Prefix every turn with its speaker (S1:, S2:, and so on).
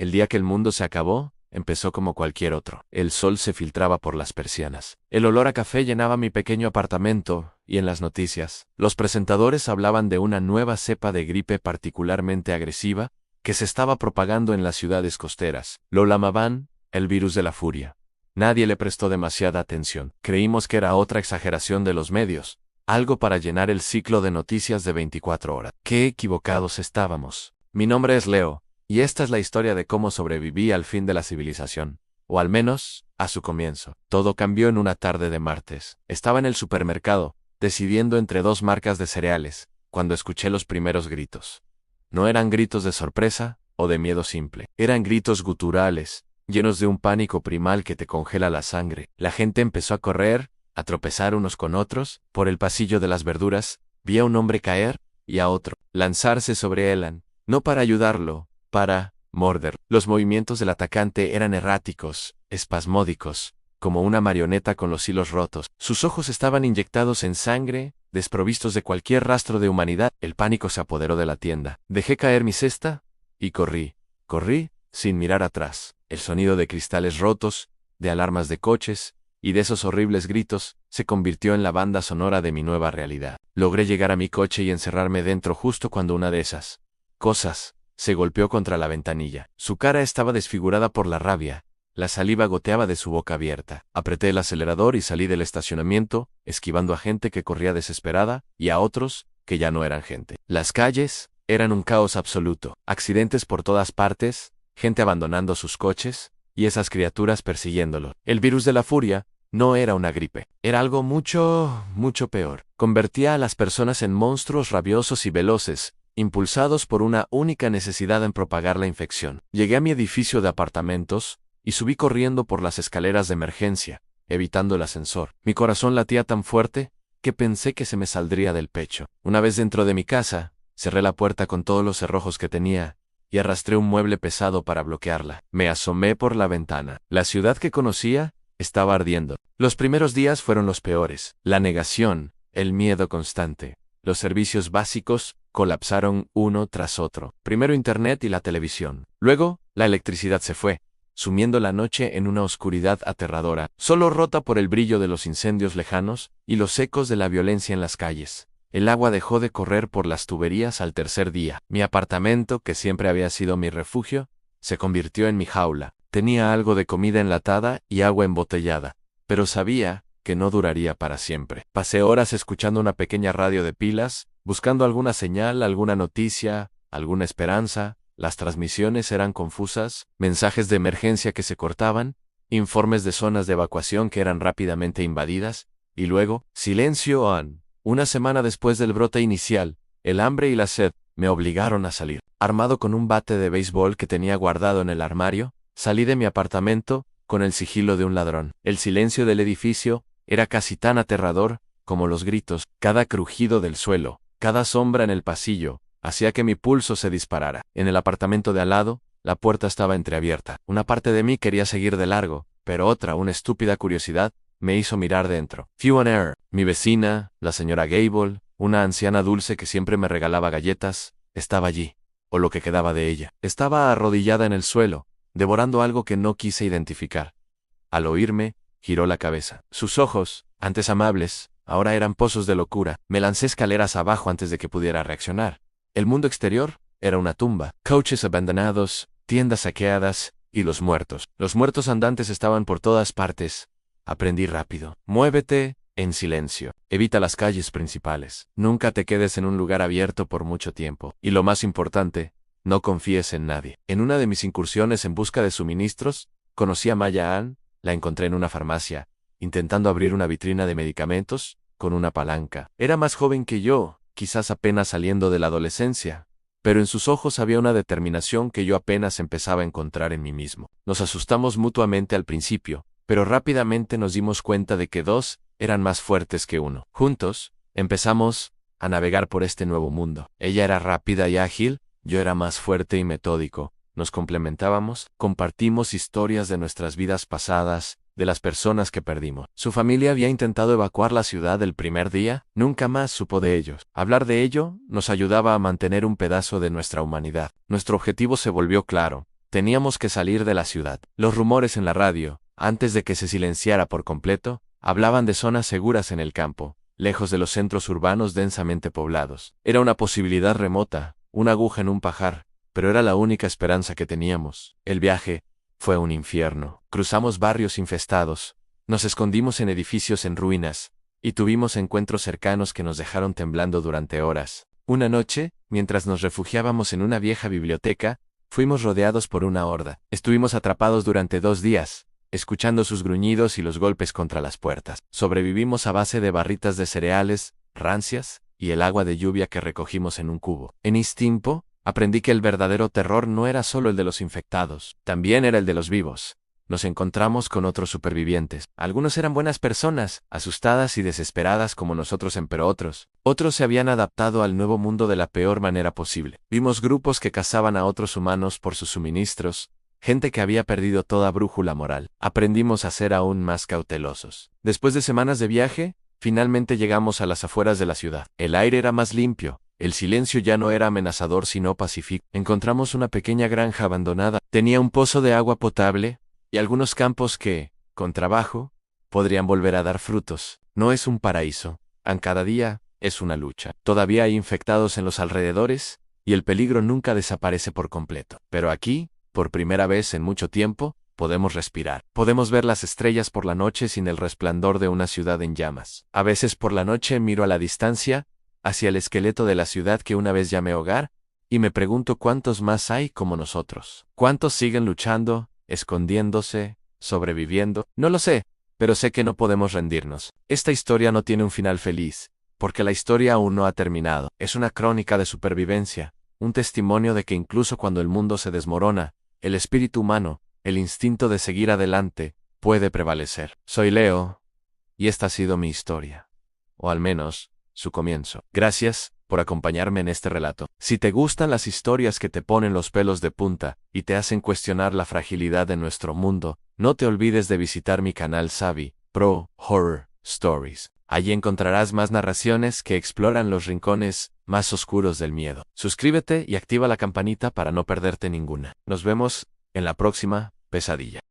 S1: El día que el mundo se acabó, empezó como cualquier otro. El sol se filtraba por las persianas. El olor a café llenaba mi pequeño apartamento, y en las noticias, los presentadores hablaban de una nueva cepa de gripe particularmente agresiva que se estaba propagando en las ciudades costeras. Lo llamaban el virus de la furia. Nadie le prestó demasiada atención. Creímos que era otra exageración de los medios, algo para llenar el ciclo de noticias de 24 horas. ¡Qué equivocados estábamos! Mi nombre es Leo, y esta es la historia de cómo sobreviví al fin de la civilización, o al menos, a su comienzo. Todo cambió en una tarde de martes. Estaba en el supermercado, decidiendo entre dos marcas de cereales, cuando escuché los primeros gritos. No eran gritos de sorpresa o de miedo simple. Eran gritos guturales, llenos de un pánico primal que te congela la sangre. La gente empezó a correr, a tropezar unos con otros. Por el pasillo de las verduras, vi a un hombre caer y a otro lanzarse sobre Elan, no para ayudarlo, para morder. Los movimientos del atacante eran erráticos, espasmódicos, como una marioneta con los hilos rotos. Sus ojos estaban inyectados en sangre, desprovistos de cualquier rastro de humanidad. El pánico se apoderó de la tienda. Dejé caer mi cesta y corrí. Corrí sin mirar atrás. El sonido de cristales rotos, de alarmas de coches y de esos horribles gritos se convirtió en la banda sonora de mi nueva realidad. Logré llegar a mi coche y encerrarme dentro justo cuando una de esas cosas se golpeó contra la ventanilla. Su cara estaba desfigurada por la rabia. La saliva goteaba de su boca abierta. Apreté el acelerador y salí del estacionamiento, esquivando a gente que corría desesperada y a otros que ya no eran gente. Las calles eran un caos absoluto. Accidentes por todas partes, gente abandonando sus coches y esas criaturas persiguiéndolo. El virus de la furia no era una gripe. Era algo mucho, mucho peor. Convertía a las personas en monstruos rabiosos y veloces, impulsados por una única necesidad en propagar la infección. Llegué a mi edificio de apartamentos y subí corriendo por las escaleras de emergencia, evitando el ascensor. Mi corazón latía tan fuerte que pensé que se me saldría del pecho. Una vez dentro de mi casa, cerré la puerta con todos los cerrojos que tenía y arrastré un mueble pesado para bloquearla. Me asomé por la ventana. La ciudad que conocía estaba ardiendo. Los primeros días fueron los peores. La negación, el miedo constante. Los servicios básicos colapsaron uno tras otro. Primero Internet y la televisión. Luego, la electricidad se fue, sumiendo la noche en una oscuridad aterradora, solo rota por el brillo de los incendios lejanos y los ecos de la violencia en las calles. El agua dejó de correr por las tuberías al tercer día. Mi apartamento, que siempre había sido mi refugio, se convirtió en mi jaula. Tenía algo de comida enlatada y agua embotellada, pero sabía que no duraría para siempre. Pasé horas escuchando una pequeña radio de pilas, buscando alguna señal, alguna noticia, alguna esperanza. Las transmisiones eran confusas, mensajes de emergencia que se cortaban, informes de zonas de evacuación que eran rápidamente invadidas, y luego, silencio on. Una semana después del brote inicial, el hambre y la sed me obligaron a salir. Armado con un bate de béisbol que tenía guardado en el armario, salí de mi apartamento con el sigilo de un ladrón. El silencio del edificio era casi tan aterrador como los gritos. Cada crujido del suelo, cada sombra en el pasillo, hacía que mi pulso se disparara. En el apartamento de al lado, la puerta estaba entreabierta. Una parte de mí quería seguir de largo, pero otra, una estúpida curiosidad, me hizo mirar dentro. Few and Air, mi vecina, la señora Gable, una anciana dulce que siempre me regalaba galletas, estaba allí, o lo que quedaba de ella. Estaba arrodillada en el suelo, devorando algo que no quise identificar. Al oírme, giró la cabeza. Sus ojos, antes amables, ahora eran pozos de locura. Me lancé escaleras abajo antes de que pudiera reaccionar. El mundo exterior era una tumba. Coches abandonados, tiendas saqueadas y los muertos. Los muertos andantes estaban por todas partes. Aprendí rápido. Muévete en silencio. Evita las calles principales. Nunca te quedes en un lugar abierto por mucho tiempo. Y lo más importante, no confíes en nadie. En una de mis incursiones en busca de suministros, conocí a Maya Ann. La encontré en una farmacia, intentando abrir una vitrina de medicamentos con una palanca. Era más joven que yo, quizás apenas saliendo de la adolescencia, pero en sus ojos había una determinación que yo apenas empezaba a encontrar en mí mismo. Nos asustamos mutuamente al principio, pero rápidamente nos dimos cuenta de que dos eran más fuertes que uno. Juntos, empezamos a navegar por este nuevo mundo. Ella era rápida y ágil, yo era más fuerte y metódico. Nos complementábamos, compartimos historias de nuestras vidas pasadas, de las personas que perdimos. Su familia había intentado evacuar la ciudad el primer día, nunca más supo de ellos. Hablar de ello nos ayudaba a mantener un pedazo de nuestra humanidad. Nuestro objetivo se volvió claro: Teníamos que salir de la ciudad. Los rumores en la radio, antes de que se silenciara por completo, hablaban de zonas seguras en el campo, lejos de los centros urbanos densamente poblados. Era una posibilidad remota, una aguja en un pajar, pero era la única esperanza que teníamos. El viaje fue un infierno. Cruzamos barrios infestados, nos escondimos en edificios en ruinas, y tuvimos encuentros cercanos que nos dejaron temblando durante horas. Una noche, mientras nos refugiábamos en una vieja biblioteca, fuimos rodeados por una horda. Estuvimos atrapados durante 2 días, escuchando sus gruñidos y los golpes contra las puertas. Sobrevivimos a base de barritas de cereales, rancias, y el agua de lluvia que recogimos en un cubo. En instinto, aprendí que el verdadero terror no era solo el de los infectados, también era el de los vivos. Nos encontramos con otros supervivientes. Algunos eran buenas personas, asustadas y desesperadas como nosotros, pero otros se habían adaptado al nuevo mundo de la peor manera posible. Vimos grupos que cazaban a otros humanos por sus suministros, gente que había perdido toda brújula moral. Aprendimos a ser aún más cautelosos. Después de semanas de viaje, finalmente llegamos a las afueras de la ciudad. El aire era más limpio, el silencio ya no era amenazador sino pacífico. Encontramos una pequeña granja abandonada. Tenía un pozo de agua potable y algunos campos que, con trabajo, podrían volver a dar frutos. No es un paraíso. Cada día es una lucha. Todavía hay infectados en los alrededores, y el peligro nunca desaparece por completo. Pero aquí, por primera vez en mucho tiempo, podemos respirar. Podemos ver las estrellas por la noche sin el resplandor de una ciudad en llamas. A veces por la noche miro a la distancia, hacia el esqueleto de la ciudad que una vez llamé hogar, y me pregunto cuántos más hay como nosotros. ¿Cuántos siguen luchando, escondiéndose, sobreviviendo? No lo sé, pero sé que no podemos rendirnos. Esta historia no tiene un final feliz, porque la historia aún no ha terminado. Es una crónica de supervivencia, un testimonio de que incluso cuando el mundo se desmorona, el espíritu humano, el instinto de seguir adelante, puede prevalecer. Soy Leo, y esta ha sido mi historia. O al menos, su comienzo. Gracias por acompañarme en este relato. Si te gustan las historias que te ponen los pelos de punta y te hacen cuestionar la fragilidad de nuestro mundo, no te olvides de visitar mi canal Savvy Pro Horror Stories. Allí encontrarás más narraciones que exploran los rincones más oscuros del miedo. Suscríbete y activa la campanita para no perderte ninguna. Nos vemos en la próxima pesadilla.